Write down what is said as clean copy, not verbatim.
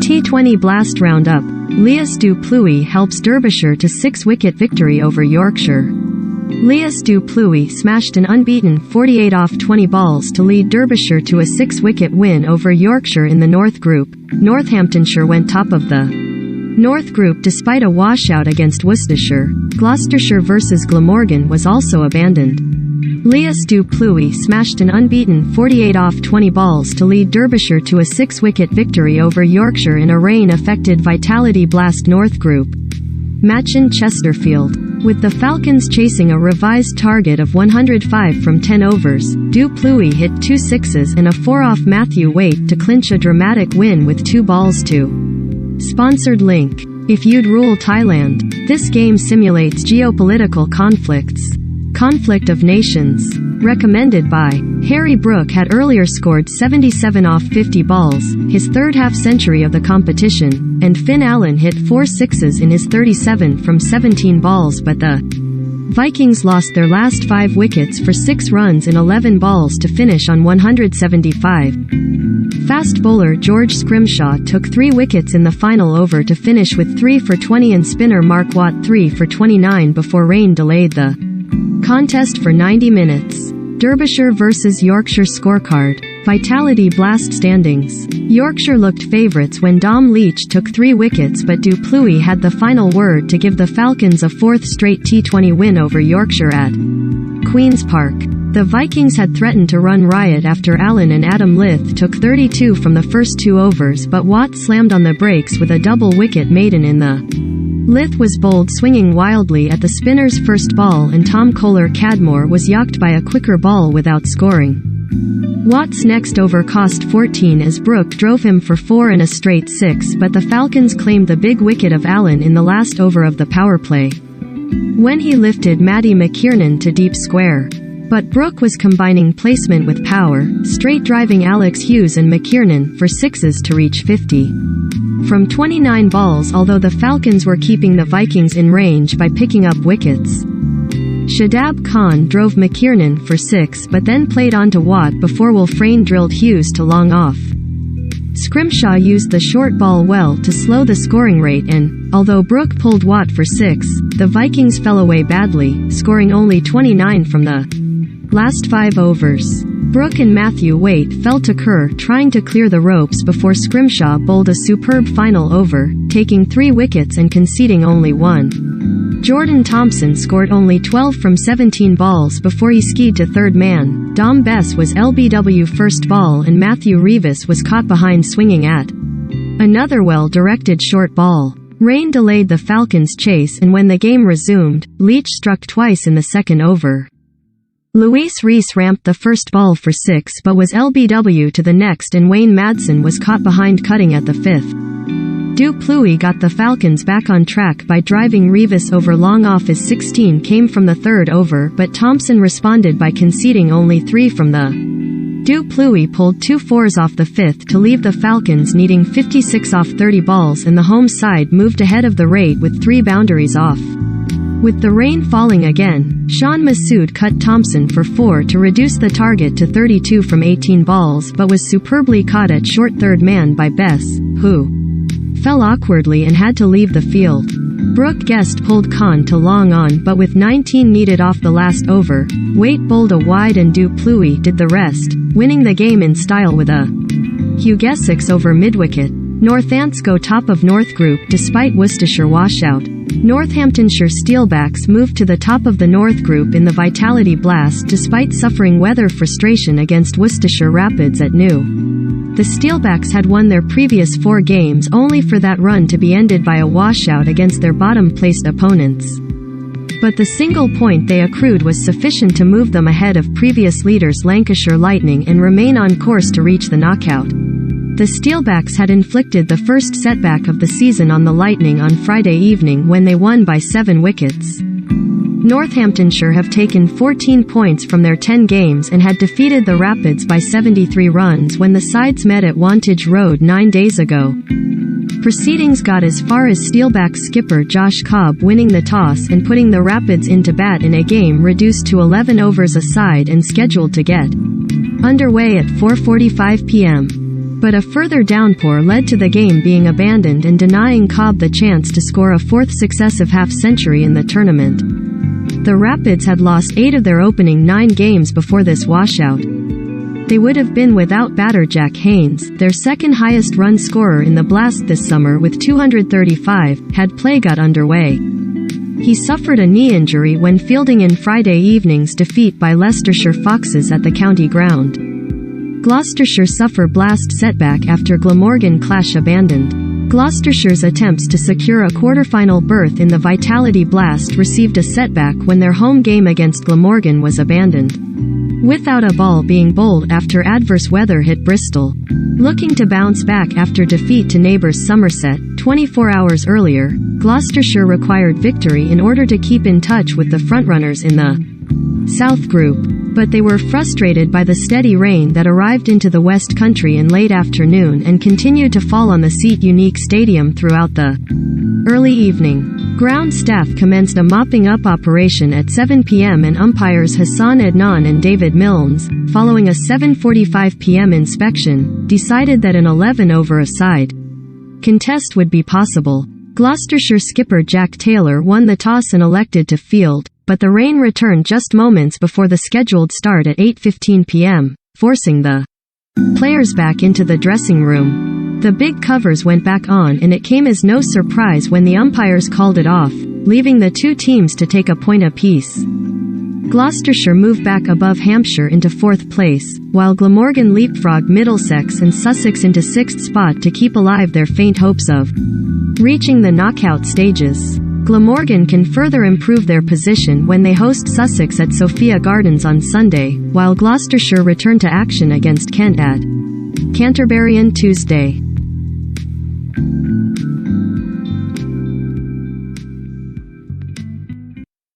T20 Blast Roundup. Leus du Plooy helps Derbyshire to 6-wicket victory over Yorkshire. Leus du Plooy smashed an unbeaten 48 off 20 balls to lead Derbyshire to a 6-wicket win over Yorkshire in the North Group. Northamptonshire went top of the North Group despite a washout against Worcestershire. Gloucestershire vs Glamorgan was also abandoned. Leus du Plooy smashed an unbeaten 48 off 20 balls to lead Derbyshire to a 6-wicket victory over Yorkshire in a rain-affected Vitality Blast North Group match in Chesterfield. With the Falcons chasing a revised target of 105 from 10 overs, du Plooy hit 2 sixes and a 4 off Matthew Waite to clinch a dramatic win with 2 balls to. Sponsored link. If you'd rule Thailand, this game simulates geopolitical conflicts. Conflict of Nations. Recommended by Harry Brook had earlier scored 77 off 50 balls, his third half-century of the competition, and Finn Allen hit 4 sixes in his 37 from 17 balls, but the Vikings lost their last 5 wickets for 6 runs in 11 balls to finish on 175. Fast bowler George Scrimshaw took 3 wickets in the final over to finish with 3 for 20 and spinner Mark Watt 3 for 29 before rain delayed the contest for 90 minutes. Derbyshire vs Yorkshire scorecard. Vitality Blast standings. Yorkshire looked favourites when Dom Leach took 3 wickets, but du Plooy had the final word to give the Falcons a 4th straight T20 win over Yorkshire at Queen's Park. The Vikings had threatened to run riot after Allen and Adam Lith took 32 from the first 2 overs, but Watt slammed on the brakes with a double wicket maiden in the Lith was bowled swinging wildly at the spinner's first ball, and Tom Kohler-Cadmore was yacked by a quicker ball without scoring. Watt's next over cost 14 as Brook drove him for 4 and a straight 6, but the Falcons claimed the big wicket of Allen in the last over of the power play, when he lifted Matty McKiernan to deep square. But Brook was combining placement with power, straight driving Alex Hughes and McKiernan for 6s to reach 50. From 29 balls, although the Falcons were keeping the Vikings in range by picking up wickets. Shadab Khan drove McKiernan for 6 but then played on to Watt before Wolfrane drilled Hughes to long off. Scrimshaw used the short ball well to slow the scoring rate, and, although Brook pulled Watt for 6, the Vikings fell away badly, scoring only 29 from the last 5 overs. Brook and Matthew Waite fell to Kerr trying to clear the ropes before Scrimshaw bowled a superb final over, taking 3 wickets and conceding only 1. Jordan Thompson scored only 12 from 17 balls before he skied to third man. Dom Bess was LBW first ball and Matthew Revis was caught behind swinging at another well-directed short ball. Rain delayed the Falcons' chase, and when the game resumed, Leach struck twice in the second over. Luis Reese ramped the first ball for 6 but was LBW to the next, and Wayne Madsen was caught behind cutting at the 5th. Du Plooy got the Falcons back on track by driving Revis over long off his 16 came from the 3rd over, but Thompson responded by conceding only 3 from the. Du Plooy pulled 2 4s off the 5th to leave the Falcons needing 56 off 30 balls, and the home side moved ahead of the rate with 3 boundaries off. With the rain falling again, Sean Masood cut Thompson for 4 to reduce the target to 32 from 18 balls, but was superbly caught at short third man by Bess, who fell awkwardly and had to leave the field. Brook Guest pulled Khan to long on, but with 19 needed off the last over, Waite bowled a wide and du Plooy did the rest, winning the game in style with a Hugh Essex over mid-wicket. Northants go top of North Group despite Worcestershire washout. Northamptonshire Steelbacks moved to the top of the North Group in the Vitality Blast despite suffering weather frustration against Worcestershire Rapids at New. The Steelbacks had won their previous 4 games only for that run to be ended by a washout against their bottom-placed opponents. But the single point they accrued was sufficient to move them ahead of previous leaders Lancashire Lightning and remain on course to reach the knockout. The Steelbacks had inflicted the first setback of the season on the Lightning on Friday evening when they won by 7 wickets. Northamptonshire have taken 14 points from their 10 games and had defeated the Rapids by 73 runs when the sides met at Wantage Road 9 days ago. Proceedings got as far as Steelbacks skipper Josh Cobb winning the toss and putting the Rapids into bat in a game reduced to 11 overs a side and scheduled to get underway at 4:45 p.m. But a further downpour led to the game being abandoned and denying Cobb the chance to score a fourth successive half-century in the tournament. The Rapids had lost 8 of their opening 9 games before this washout. They would have been without batter Jack Haynes, their second highest run scorer in the Blast this summer with 235, had play got underway. He suffered a knee injury when fielding in Friday evening's defeat by Leicestershire Foxes at the county ground. Gloucestershire suffer Blast setback after Glamorgan clash abandoned. Gloucestershire's attempts to secure a quarter-final berth in the Vitality Blast received a setback when their home game against Glamorgan was abandoned, without a ball being bowled after adverse weather hit Bristol. Looking to bounce back after defeat to neighbours Somerset, 24 hours earlier, Gloucestershire required victory in order to keep in touch with the frontrunners in the South Group, but they were frustrated by the steady rain that arrived into the West Country in late afternoon and continued to fall on the seat-unique stadium throughout the early evening. Ground staff commenced a mopping-up operation at 7 p.m. and umpires Hassan Adnan and David Milnes, following a 7:45 p.m. inspection, decided that an 11-over-a-side contest would be possible. Gloucestershire skipper Jack Taylor won the toss and elected to field, but the rain returned just moments before the scheduled start at 8:15 p.m., forcing the players back into the dressing room. The big covers went back on and it came as no surprise when the umpires called it off, leaving the two teams to take a point apiece. Gloucestershire moved back above Hampshire into 4th place, while Glamorgan leapfrogged Middlesex and Sussex into 6th spot to keep alive their faint hopes of reaching the knockout stages. Glamorgan can further improve their position when they host Sussex at Sophia Gardens on Sunday, while Gloucestershire return to action against Kent at Canterbury on Tuesday.